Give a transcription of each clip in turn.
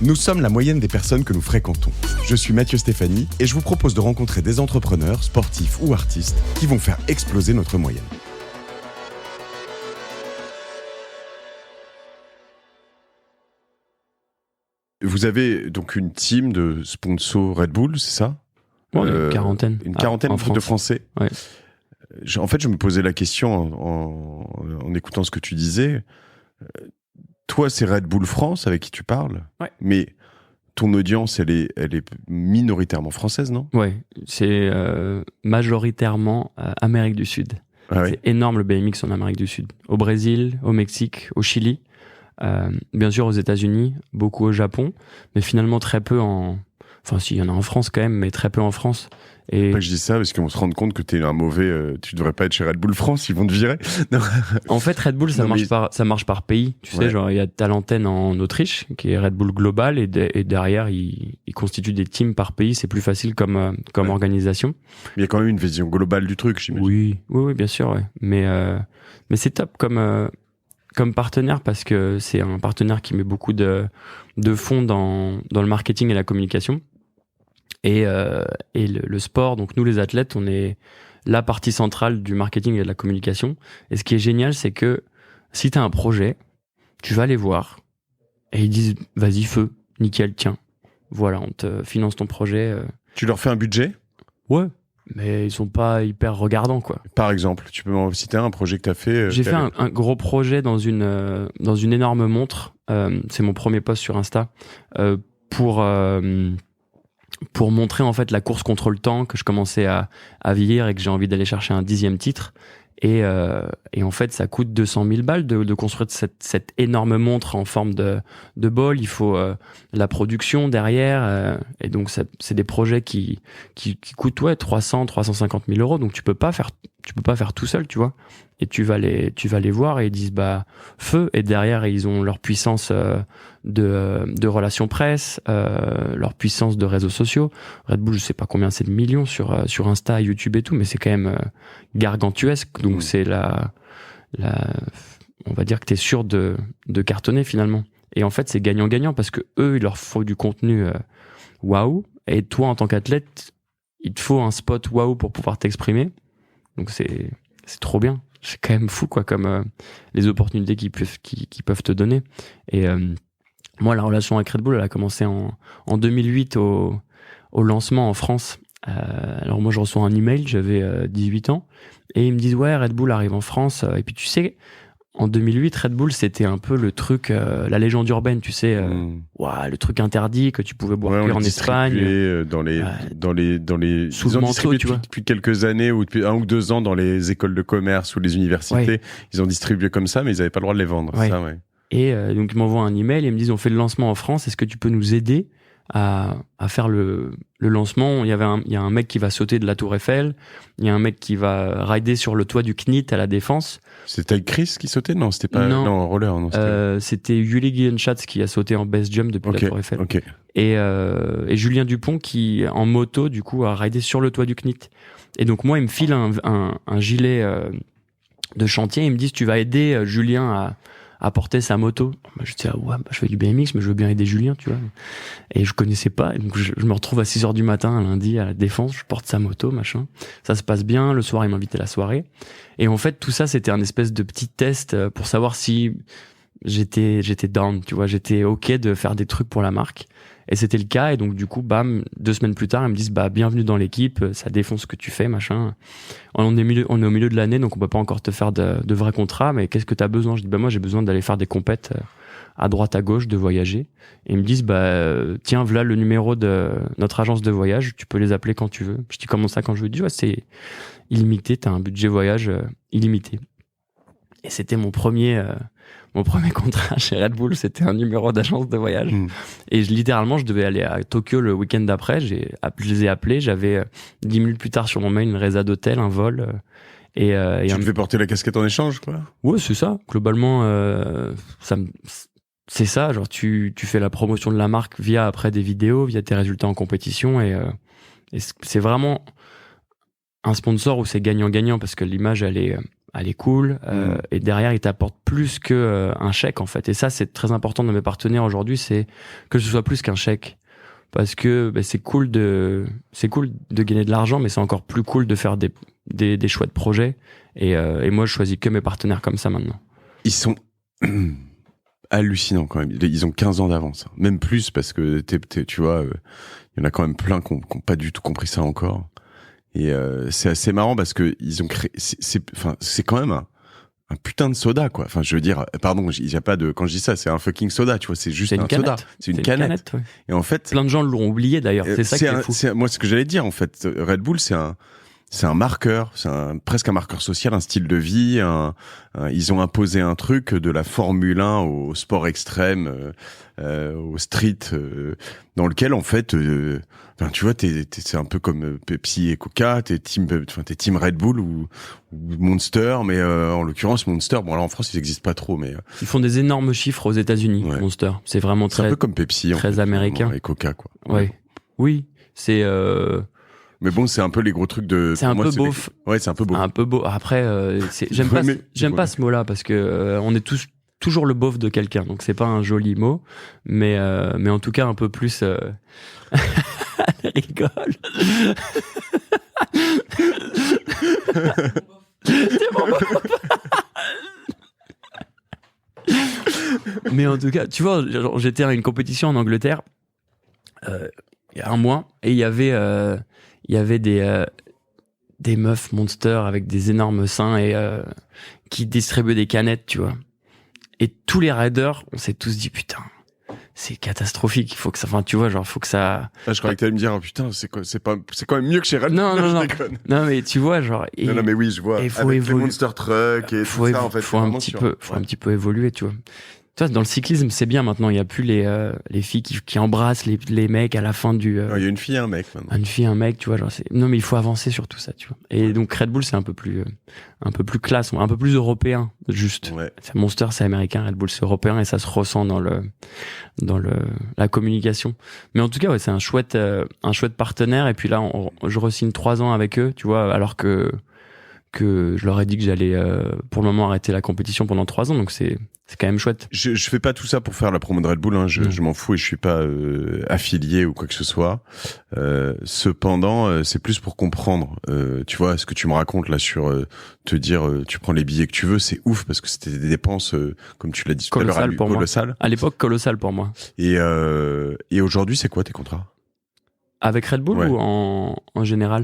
Nous sommes la moyenne des personnes que nous fréquentons. Je suis Mathieu Stéphanie et je vous propose de rencontrer des entrepreneurs, sportifs ou artistes qui vont faire exploser notre moyenne. Vous avez donc une team de sponsors Red Bull, c'est ça ? Ouais, une quarantaine. Une quarantaine de Français. Ouais. En fait, je me posais la question en écoutant ce que tu disais. Toi, c'est Red Bull France avec qui tu parles, ouais. Mais ton audience, elle est minoritairement française, non ? Ouais, c'est majoritairement Amérique du Sud. Ah ouais. C'est énorme le BMX en Amérique du Sud. Au Brésil, au Mexique, au Chili, bien sûr aux États-Unis, beaucoup au Japon, mais finalement très peu Enfin, si, il y en a en France quand même, mais très peu en France. Et je dis ça parce qu'on se rend compte que t'es un mauvais. Tu devrais pas être chez Red Bull France, ils vont te virer. Non. En fait, Red Bull, ça marche par pays. Tu sais, genre, il y a ta l'antenne en Autriche, qui est Red Bull Global, et derrière, ils constituent des teams par pays. C'est plus facile comme organisation. Il y a quand même une vision globale du truc, j'imagine. Oui, bien sûr, ouais. Mais c'est top comme partenaire parce que c'est un partenaire qui met beaucoup de fonds dans le marketing et la communication. Et le sport, donc nous les athlètes, on est la partie centrale du marketing et de la communication. Et ce qui est génial, c'est que si tu as un projet, tu vas les voir et ils disent « Vas-y, feu, nickel, tiens. Voilà, on te finance ton projet. » Tu leur fais un budget ? Ouais, mais ils sont pas hyper regardants, quoi. Par exemple, tu peux m'en citer un projet que tu as fait J'ai fait un gros projet dans une énorme montre. C'est mon premier post sur Insta. Pour montrer en fait la course contre le temps, que je commençais à vieillir et que j'ai envie d'aller chercher un 10e titre. Et en fait, ça coûte 200 000 balles de construire cette énorme montre en forme de bol. Il faut la production derrière. Et donc, c'est des projets qui coûtent 350 000 euros. Donc, tu peux pas faire tout seul, tu vois. Et tu vas les voir et ils disent feu. Et derrière, ils ont leur puissance de relations presse, leur puissance de réseaux sociaux. Red Bull, je sais pas combien c'est de millions sur Insta, YouTube et tout, mais c'est quand même gargantuesque. Donc c'est on va dire que t'es sûr de cartonner finalement. Et en fait, c'est gagnant-gagnant parce que eux, il leur faut du contenu waouh. Et toi, en tant qu'athlète, il te faut un spot waouh pour pouvoir t'exprimer. Donc c'est trop bien. C'est quand même fou, quoi, comme les opportunités qu'ils peuvent te donner. Et moi, la relation avec Red Bull, elle a commencé en 2008 au lancement en France. Alors moi, je reçois un email, j'avais 18 ans, et ils me disent ouais, Red Bull arrive en France. Et puis tu sais, en 2008, Red Bull, c'était un peu le truc, la légende urbaine, tu sais, le truc interdit que tu pouvais boire en Espagne. Dans les sous le manteau, tu vois. Depuis quelques années ou depuis 1 ou 2 ans dans les écoles de commerce ou les universités, ouais. Ils ont distribué comme ça, mais ils n'avaient pas le droit de les vendre. Ouais. Ça, ouais. Et donc ils m'envoient un email et ils me disent on fait le lancement en France, est-ce que tu peux nous aider à faire le lancement? Il y a un mec qui va sauter de la Tour Eiffel, il y a un mec qui va rider sur le toit du CNIT à la Défense. C'était Chris qui sautait? Non, c'était pas en roller. Non, c'était Uli Guillenschatz qui a sauté en base jump depuis la Tour Eiffel. Okay. Et Julien Dupont qui, en moto, du coup, a ridé sur le toit du CNIT. Et donc moi, il me file un gilet de chantier. Ils me disent tu vas aider Julien à porter sa moto. Je dis je fais du BMX, mais je veux bien aider Julien, tu vois. Et je connaissais pas. Et donc je me retrouve à 6h du matin un lundi à la Défense, je porte sa moto, machin. Ça se passe bien. Le soir, il m'invite à la soirée. Et en fait, tout ça, c'était un espèce de petit test pour savoir si j'étais down, tu vois. J'étais OK de faire des trucs pour la marque. Et c'était le cas. Et donc, du coup, 2 semaines plus tard, ils me disent, bienvenue dans l'équipe, ça défonce ce que tu fais, machin. On est au milieu de l'année, donc on peut pas encore te faire de vrais contrats, mais qu'est-ce que t'as besoin? Je dis, moi, j'ai besoin d'aller faire des compètes à droite, à gauche, de voyager. Et ils me disent, tiens, voilà le numéro de notre agence de voyage, tu peux les appeler quand tu veux. Je dis, comment ça, quand je veux? Je dis, c'est illimité, t'as un budget voyage illimité. Et c'était mon premier contrat chez Red Bull, c'était un numéro d'agence de voyage. Et littéralement, je devais aller à Tokyo le week-end d'après. Je les ai appelés. J'avais 10 minutes plus tard sur mon mail une résa d'hôtel, un vol. Tu devais porter la casquette en échange, quoi? Ouais, c'est ça. Globalement, c'est ça. Genre, tu fais la promotion de la marque via après des vidéos, via tes résultats en compétition. Et c'est vraiment un sponsor où c'est gagnant-gagnant parce que l'image, elle elle est cool, et derrière, ils t'apportent plus que un chèque, en fait. Et ça, c'est très important dans mes partenaires aujourd'hui, c'est que ce soit plus qu'un chèque. Parce que c'est cool de gagner de l'argent, mais c'est encore plus cool de faire des chouettes projets. Et moi, je choisis que mes partenaires comme ça maintenant. Ils sont hallucinants quand même. Ils ont 15 ans d'avance, même plus, parce que tu vois, il y en a quand même plein qui n'ont pas du tout compris ça encore. Et c'est assez marrant parce que ils ont créé. C'est quand même un putain de soda, quoi. Enfin, je veux dire, pardon, il y a pas de. Quand je dis ça, c'est un fucking soda, tu vois. C'est juste un soda. C'est une canette. Ouais. Et en fait, plein de gens l'ont oublié d'ailleurs. C'est ça qui est fou. Moi, ce que j'allais dire, en fait, Red Bull, c'est un marqueur, presque un marqueur social, un style de vie. Ils ont imposé un truc de la Formule 1 au sport extrême, au street, dans lequel en fait, tu vois, c'est un peu comme Pepsi et Coca. T'es team Red Bull ou Monster, mais en l'occurrence Monster. Bon, là en France, ils n'existent pas trop, mais ils font des énormes chiffres aux États-Unis. Ouais. Monster, c'est vraiment très. C'est un peu comme Pepsi, très en fait, américain. Et Coca, quoi. Ouais. Oui, c'est. Mais bon, c'est un peu les gros trucs de. C'est un peu beauf. Ouais, c'est un peu beauf. Un peu beau. Après, j'aime pas ce mot-là parce que on est toujours le beauf de quelqu'un, donc c'est pas un joli mot, mais en tout cas un peu plus. Elle rigole. C'est bon. Mais en tout cas, tu vois, j'étais à une compétition en Angleterre il y a un mois et il y avait des meufs Monster avec des énormes seins et qui distribuaient des canettes, tu vois. Et tous les riders, on s'est tous dit putain, c'est catastrophique. Il faut que ça, enfin, tu vois, genre, faut que ça. Ah, je croyais que t'allais me dire, oh, putain, c'est quand même mieux que chez Red Bull. Non, mais tu vois, genre. Non, mais oui, je vois. Avec les Monster Truck et tout ça, en fait. Faut un petit peu évoluer, tu vois. Tu vois, dans le cyclisme, c'est bien maintenant. Il y a plus les filles qui embrassent les mecs à la fin du. Il y a une fille et un mec maintenant. Une fille et un mec, tu vois. Genre, non, mais il faut avancer sur tout ça, tu vois. Et donc Red Bull, c'est un peu plus classe, un peu plus européen, juste. Ouais. Monster, c'est américain, Red Bull, c'est européen, et ça se ressent dans la communication. Mais en tout cas, ouais, c'est un chouette partenaire. Et puis là, je re-signe 3 ans avec eux, tu vois, alors que je leur ai dit que j'allais pour le moment arrêter la compétition pendant 3 ans, donc c'est quand même chouette. Je fais pas tout ça pour faire la promo de Red Bull, hein. Je m'en fous et je suis pas affilié ou quoi que ce soit. Cependant, c'est plus pour comprendre. Tu vois, ce que tu me racontes là sur te dire, tu prends les billets que tu veux, c'est ouf parce que c'était des dépenses, comme tu l'as dit tout à l'heure, colossales. À l'époque, colossal pour moi. Et aujourd'hui, c'est quoi tes contrats? Avec Red Bull ou en général?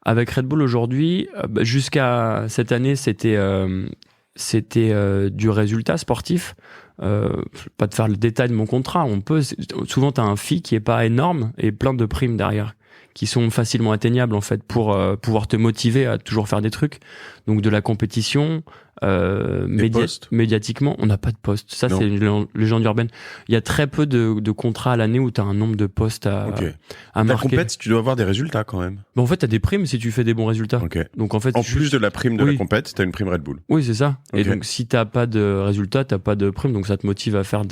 Avec Red Bull aujourd'hui, jusqu'à cette année, c'était du résultat sportif. Pas de faire le détail de mon contrat. Souvent, t'as un fee qui est pas énorme et plein de primes derrière qui sont facilement atteignables en fait pour pouvoir te motiver à toujours faire des trucs. Donc de la compétition, médiatiquement, on n'a pas de poste. Ça, c'est une légende urbaine. Il y a très peu de contrats à l'année où tu as un nombre de postes à marquer. La compète, tu dois avoir des résultats quand même. En fait, tu as des primes si tu fais des bons résultats. Donc en fait, plus de la prime de la compète, tu as une prime Red Bull. Oui, c'est ça. Et donc si t'as pas de résultats, t'as pas de prime, donc ça te motive à faire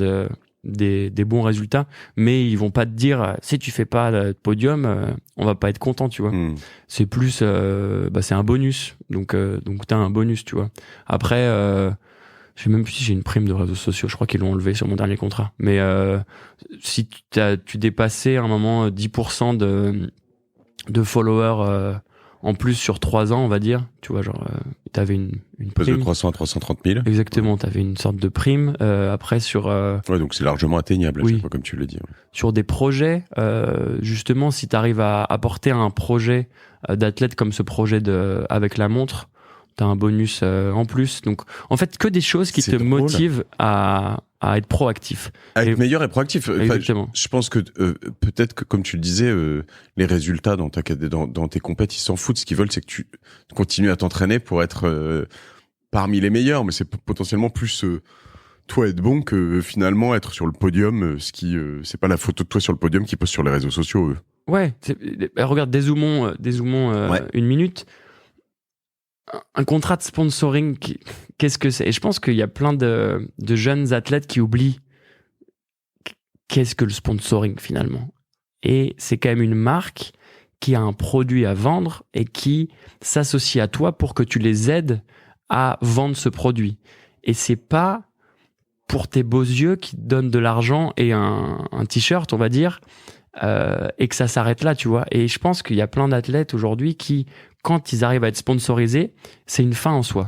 des bons résultats, mais ils vont pas te dire si tu fais pas de podium, on va pas être content, tu vois. C'est plus c'est un bonus, donc t'as un bonus, tu vois. Après je sais même plus si j'ai une prime de réseaux sociaux, je crois qu'ils l'ont enlevé sur mon dernier contrat, mais si tu dépassais à un moment 10% de followers en plus sur 3 ans, on va dire, tu vois, genre t'avais une prime de 300 à 330 000. Exactement, t'avais une sorte de prime. Après sur ouais, donc c'est largement atteignable, à chaque fois, comme tu le dis. Ouais. Sur des projets, justement, si t'arrives à apporter un projet d'athlète comme ce projet avec la montre, t'as un bonus en plus. Donc en fait, que des choses qui te motivent à être proactif. À être meilleur et proactif. Exactement. Je pense que peut-être que, comme tu le disais, les résultats dans tes compètes, ils s'en foutent. Ce qu'ils veulent, c'est que tu continues à t'entraîner pour être parmi les meilleurs. Mais c'est potentiellement plus toi être bon que finalement être sur le podium. C'est pas la photo de toi sur le podium qu'ils postent sur les réseaux sociaux. Ouais. Regarde, dézoomons une minute. Un contrat de sponsoring, qu'est-ce que c'est? Et je pense qu'il y a plein de jeunes athlètes qui oublient qu'est-ce que le sponsoring finalement. Et c'est quand même une marque qui a un produit à vendre et qui s'associe à toi pour que tu les aides à vendre ce produit. Et c'est pas pour tes beaux yeux qui te donnent de l'argent et un t-shirt, on va dire, et que ça s'arrête là, tu vois. Et je pense qu'il y a plein d'athlètes aujourd'hui qui, quand ils arrivent à être sponsorisés, c'est une fin en soi.